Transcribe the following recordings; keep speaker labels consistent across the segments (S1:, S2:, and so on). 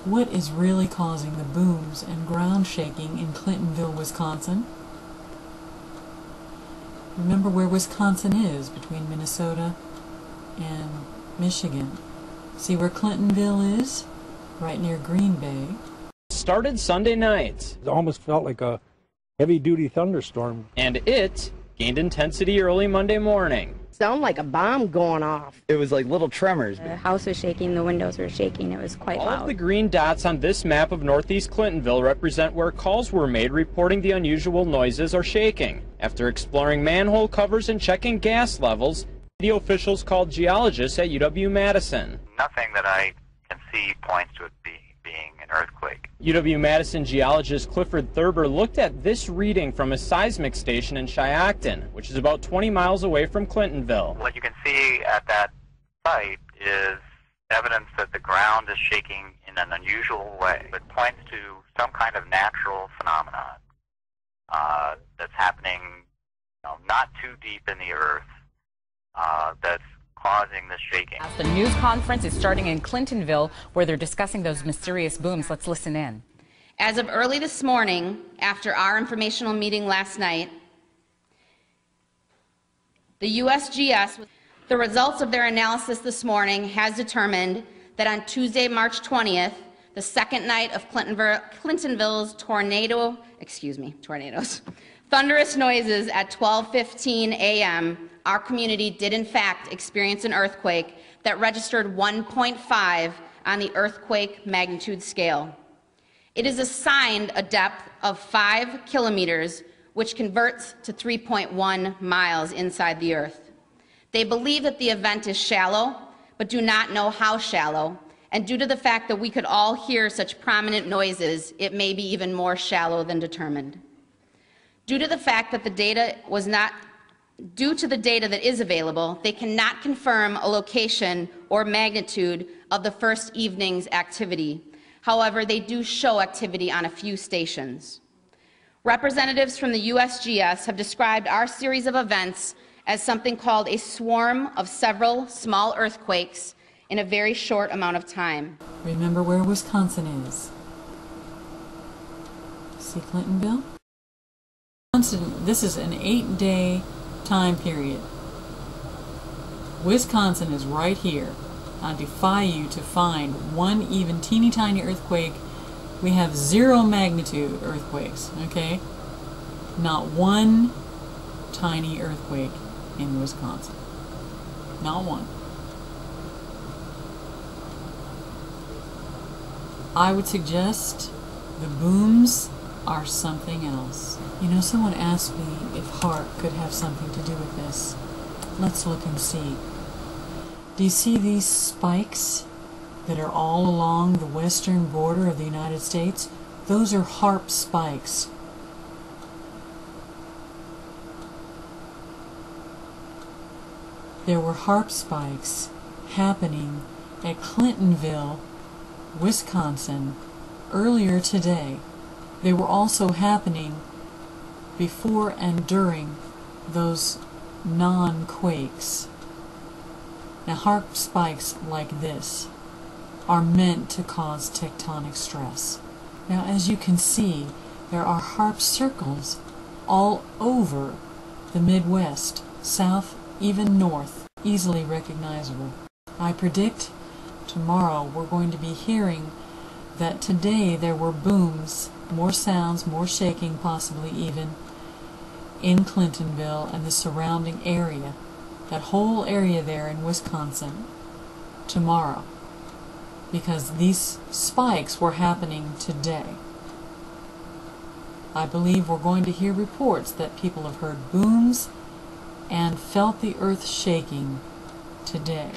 S1: What is really causing the booms and ground shaking in Clintonville, Wisconsin? Remember where Wisconsin is, between Minnesota and Michigan. See where Clintonville is? Right near Green Bay.
S2: Started Sunday night.
S3: It almost felt like a heavy-duty thunderstorm.
S2: And it gained intensity early Monday morning.
S4: Sounded like a bomb going off.
S5: It was like little tremors.
S6: The house was shaking, the windows were shaking, it was quite loud.
S2: All of the green dots on this map of northeast Clintonville represent where calls were made reporting the unusual noises or shaking. After exploring manhole covers and checking gas levels, the officials called geologists at UW-Madison.
S7: Nothing that I can see points to it being an earthquake.
S2: UW-Madison geologist Clifford Thurber looked at this reading from a seismic station in Shiocton, which is about 20 miles away from Clintonville.
S7: What you can see at that site is evidence that the ground is shaking in an unusual way. It points to some kind of natural phenomenon that's happening, not too deep in the earth, that's causing this shaking.
S8: The news conference is starting in Clintonville, where they're discussing those mysterious booms. Let's listen in.
S9: As of early this morning, after our informational meeting last night, the USGS, the results of their analysis this morning has determined that on Tuesday, March 20th, the second night of Clintonville's tornadoes, thunderous noises at 12:15 a.m., our community did in fact experience an earthquake that registered 1.5 on the earthquake magnitude scale. It is assigned a depth of 5 kilometers, which converts to 3.1 miles inside the earth. They believe that the event is shallow, but do not know how shallow, and due to the fact that we could all hear such prominent noises, it may be even more shallow than determined. Due to the fact that the data that is available, they cannot confirm a location or magnitude of the first evening's activity. However, they do show activity on a few stations. Representatives from the USGS have described our series of events as something called a swarm of several small earthquakes in a very short amount of time.
S1: Remember where Wisconsin is. See Clintonville? This is an 8-day time period. Wisconsin is right here. I defy you to find one even teeny tiny earthquake. We have 0 magnitude earthquakes, okay? Not one tiny earthquake in Wisconsin. Not one. I would suggest the booms are something else. You know, someone asked me if HAARP could have something to do with this. Let's look and see. Do you see these spikes that are all along the western border of the United States? Those are HAARP spikes. There were HAARP spikes happening at Clintonville, Wisconsin, earlier today. They were also happening before and during those non-quakes. Now, HAARP spikes like this are meant to cause tectonic stress. Now, as you can see, there are HAARP circles all over the Midwest, south, even north, easily recognizable. I predict tomorrow we're going to be hearing that today there were booms, more sounds, more shaking possibly even, in Clintonville and the surrounding area, that whole area there in Wisconsin, tomorrow, because these spikes were happening today. I believe we're going to hear reports that people have heard booms and felt the earth shaking today.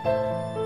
S1: you.